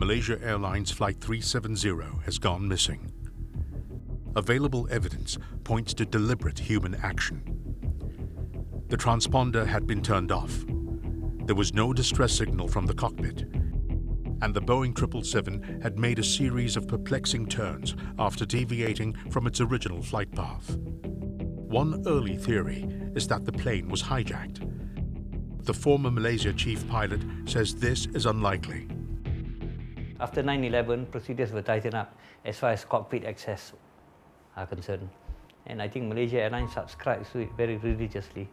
Malaysia Airlines Flight 370 has gone missing. Available evidence points to deliberate human action. The transponder had been turned off. There was no distress signal from the cockpit, and the Boeing 777 had made a series of perplexing turns after deviating from its original flight path. One early theory is that the plane was hijacked. The former Malaysia chief pilot says this is unlikely. After 9/11, procedures were tightened up as far as cockpit access are concerned. And I think Malaysia Airlines subscribes to it very religiously.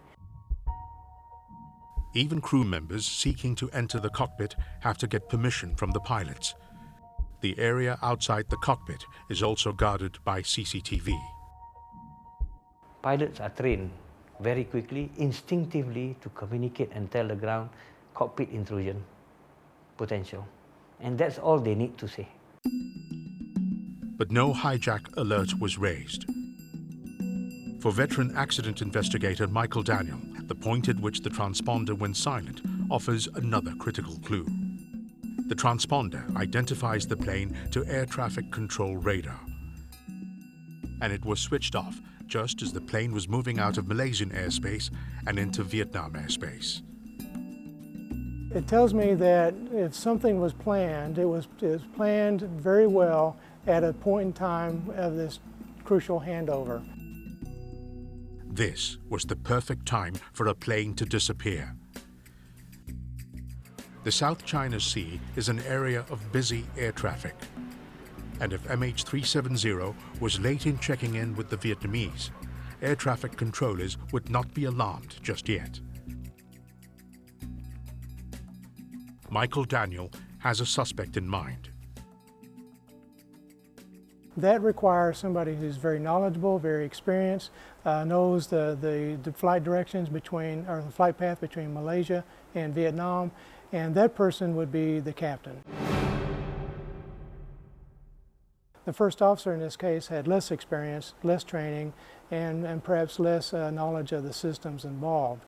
Even crew members seeking to enter the cockpit have to get permission from the pilots. The area outside the cockpit is also guarded by CCTV. Pilots are trained very quickly, instinctively, to communicate and tell the ground cockpit intrusion potential. And that's all they need to say. But no hijack alert was raised. For veteran accident investigator Michael Daniel, the point at which the transponder went silent offers another critical clue. The transponder identifies the plane to air traffic control radar. And it was switched off just as the plane was moving out of Malaysian airspace and into Vietnam airspace. It tells me that if something was planned, it was planned very well at a point in time of this crucial handover. This was the perfect time for a plane to disappear. The South China Sea is an area of busy air traffic. And if MH370 was late in checking in with the Vietnamese, air traffic controllers would not be alarmed just yet. Michael Daniel has a suspect in mind. That requires somebody who's very knowledgeable, very experienced, knows the flight directions between, or the flight path between Malaysia and Vietnam, and that person would be the captain. The first officer in this case had less experience, less training, and perhaps less knowledge of the systems involved.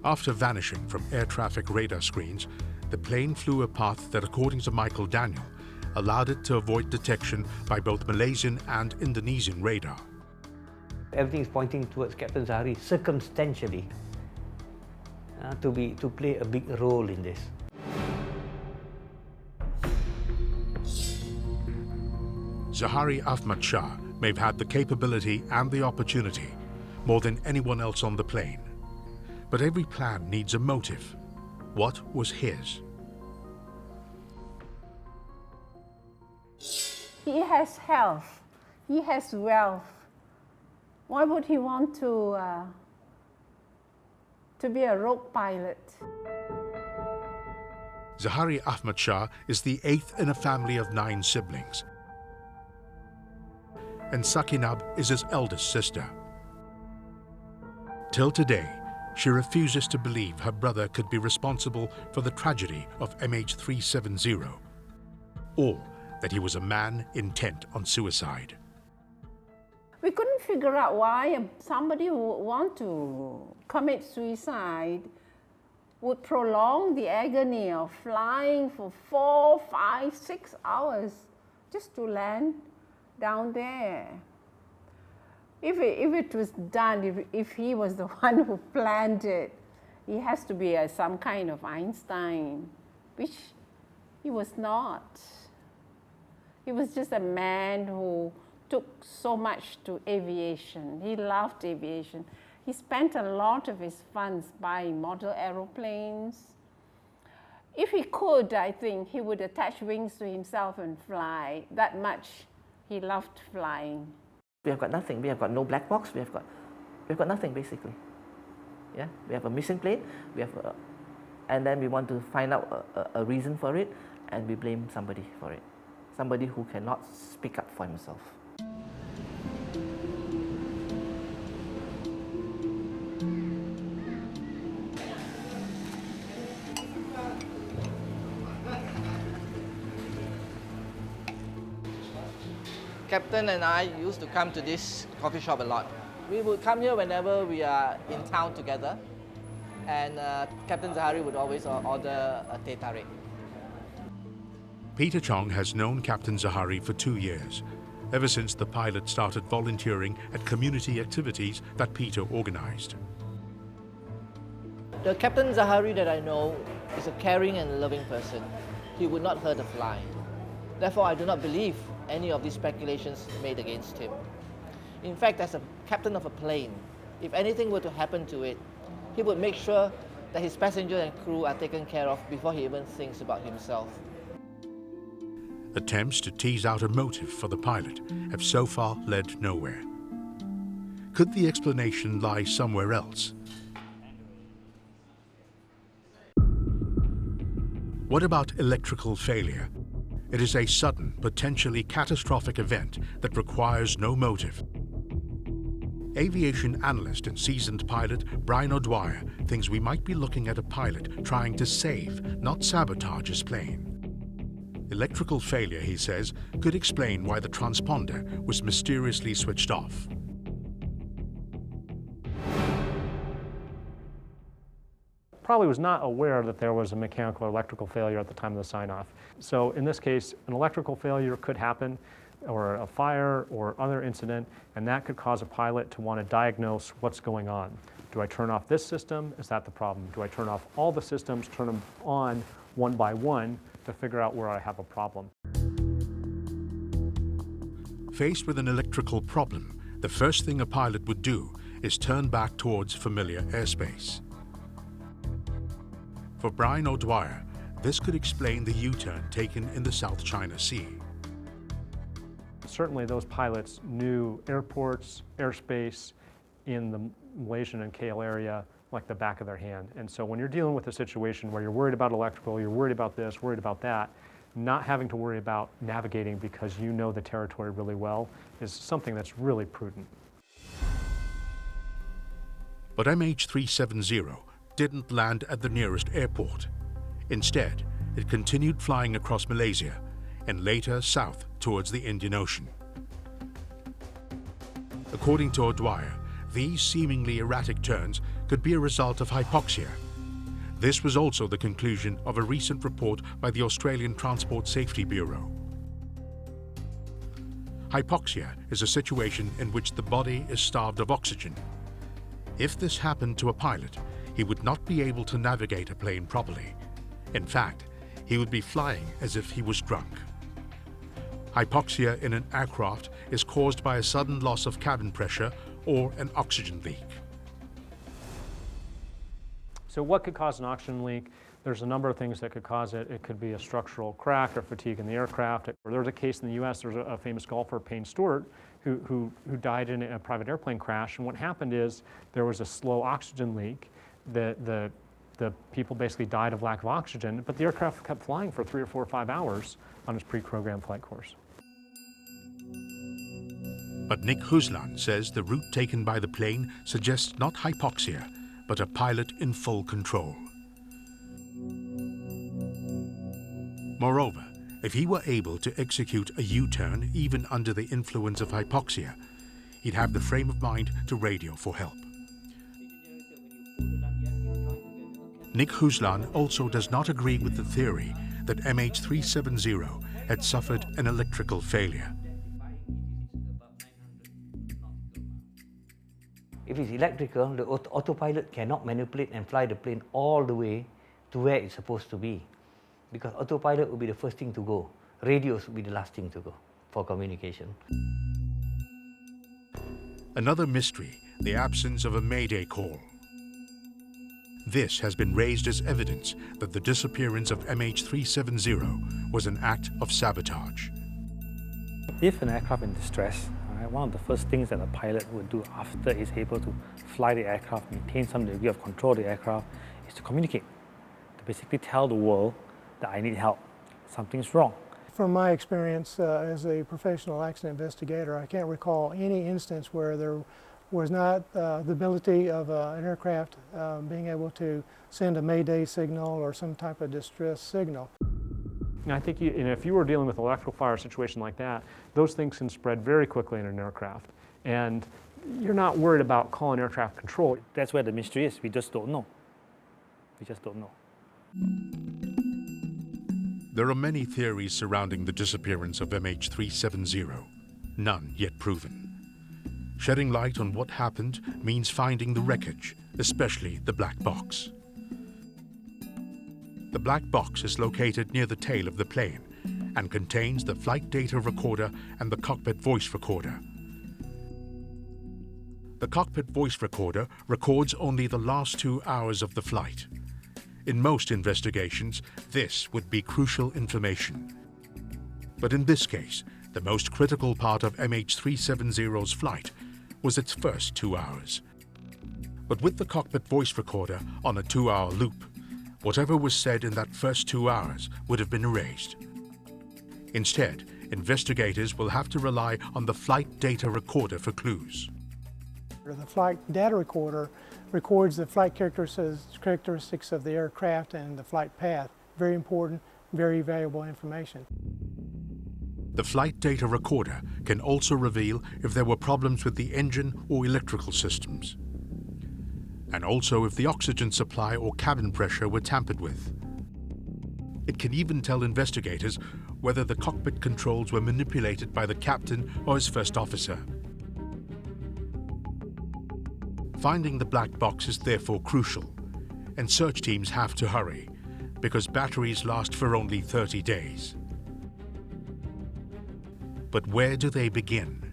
After vanishing from air traffic radar screens, the plane flew a path that, according to Michael Daniel, allowed it to avoid detection by both Malaysian and Indonesian radar. Everything is pointing towards Captain Zahari circumstantially to play a big role in this. Zahari Ahmad Shah may have had the capability and the opportunity more than anyone else on the plane. But every plan needs a motive. What was his? He has health. He has wealth. Why would he want to be a rogue pilot? Zahari Ahmad Shah is the 8th in a family of 9 siblings. And Sakinab is his eldest sister. Till today, she refuses to believe her brother could be responsible for the tragedy of MH370, or that he was a man intent on suicide. We couldn't figure out why somebody who would want to commit suicide would prolong the agony of flying for 4, 5, 6 hours just to land down there. If it was done, if he was the one who planned it, he has to be some kind of Einstein, which he was not. He was just a man who took so much to aviation. He loved aviation. He spent a lot of his funds buying model aeroplanes. If he could, I think he would attach wings to himself and fly. That much he loved flying. We have got nothing. We have got no black box. We've got nothing basically. Yeah, we have a missing plane. And then we want to find out a reason for it, and we blame somebody for it. Somebody who cannot speak up for himself. Captain and I used to come to this coffee shop a lot. We would come here whenever we are in town together. and Captain Zahari would always order a teh tarik. Peter Chong has known Captain Zahari for 2 years, ever since the pilot started volunteering at community activities that Peter organized. The Captain Zahari that I know is a caring and loving person. He would not hurt a fly. Therefore, I do not believe any of these speculations made against him. In fact, as a captain of a plane, if anything were to happen to it, he would make sure that his passenger and crew are taken care of before he even thinks about himself. Attempts to tease out a motive for the pilot have so far led nowhere. Could the explanation lie somewhere else? What about electrical failure? It is a sudden, potentially catastrophic event that requires no motive. Aviation analyst and seasoned pilot Brian O'Dwyer thinks we might be looking at a pilot trying to save, not sabotage his plane. Electrical failure, he says, could explain why the transponder was mysteriously switched off. Probably was not aware that there was a mechanical or electrical failure at the time of the sign-off. So in this case, an electrical failure could happen, or a fire or other incident, and that could cause a pilot to want to diagnose what's going on. Do I turn off this system? Is that the problem? Do I turn off all the systems, turn them on one by one to figure out where I have a problem? Faced with an electrical problem, the first thing a pilot would do is turn back towards familiar airspace. For Brian O'Dwyer, this could explain the U-turn taken in the South China Sea. Certainly those pilots knew airports, airspace in the Malaysian and KL area like the back of their hand. And so when you're dealing with a situation where you're worried about electrical, you're worried about this, worried about that, not having to worry about navigating because you know the territory really well is something that's really prudent. But MH370 didn't land at the nearest airport. Instead, it continued flying across Malaysia and later south towards the Indian Ocean. According to O'Dwyer, these seemingly erratic turns could be a result of hypoxia. This was also the conclusion of a recent report by the Australian Transport Safety Bureau. Hypoxia is a situation in which the body is starved of oxygen. If this happened to a pilot, he would not be able to navigate a plane properly. In fact, he would be flying as if he was drunk. Hypoxia in an aircraft is caused by a sudden loss of cabin pressure or an oxygen leak. So what could cause an oxygen leak? There's a number of things that could cause it. It could be a structural crack or fatigue in the aircraft. There was a case in the US, there was a famous golfer, Payne Stewart, who died in a private airplane crash. And what happened is there was a slow oxygen leak. The people basically died of lack of oxygen, but the aircraft kept flying for 3 or 4 or 5 hours on its pre-programmed flight course. But Nick Huslan says the route taken by the plane suggests not hypoxia, but a pilot in full control. Moreover, if he were able to execute a U-turn even under the influence of hypoxia, he'd have the frame of mind to radio for help. Nick Huslan also does not agree with the theory that MH370 had suffered an electrical failure. If it's electrical, the autopilot cannot manipulate and fly the plane all the way to where it's supposed to be. Because autopilot will be the first thing to go. Radios will be the last thing to go for communication. Another mystery, the absence of a Mayday call. This has been raised as evidence that the disappearance of MH370 was an act of sabotage. If an aircraft in distress, one of the first things that a pilot would do after is able to fly the aircraft, maintain some degree of control of the aircraft, is to communicate, to basically tell the world that I need help, something's wrong. From my experience as a professional accident investigator, I can't recall any instance where there was not the ability of an aircraft being able to send a Mayday signal or some type of distress signal. And I think if you were dealing with an electrical fire situation like that, those things can spread very quickly in an aircraft. And you're not worried about calling air traffic control. That's where the mystery is, we just don't know. We just don't know. There are many theories surrounding the disappearance of MH370, none yet proven. Shedding light on what happened means finding the wreckage, especially the black box. The black box is located near the tail of the plane and contains the flight data recorder and the cockpit voice recorder. The cockpit voice recorder records only the last 2 hours of the flight. In most investigations, this would be crucial information. But in this case, the most critical part of MH370's flight was its first 2 hours. But with the cockpit voice recorder on a 2-hour loop, whatever was said in that first 2 hours would have been erased. Instead, investigators will have to rely on the flight data recorder for clues. The flight data recorder records the flight characteristics of the aircraft and the flight path. Very important, very valuable information. The flight data recorder can also reveal if there were problems with the engine or electrical systems, and also if the oxygen supply or cabin pressure were tampered with. It can even tell investigators whether the cockpit controls were manipulated by the captain or his first officer. Finding the black box is therefore crucial, and search teams have to hurry because batteries last for only 30 days. But where do they begin?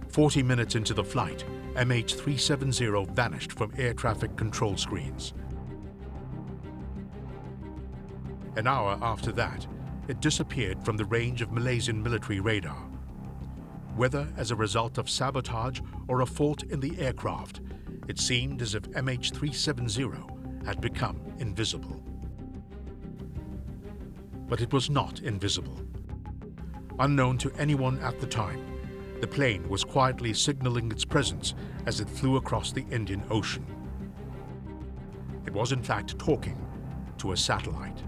40 minutes into the flight, MH370 vanished from air traffic control screens. An hour after that, it disappeared from the range of Malaysian military radar. Whether as a result of sabotage or a fault in the aircraft, it seemed as if MH370 had become invisible. But it was not invisible. Unknown to anyone at the time, the plane was quietly signaling its presence as it flew across the Indian Ocean. It was in fact talking to a satellite.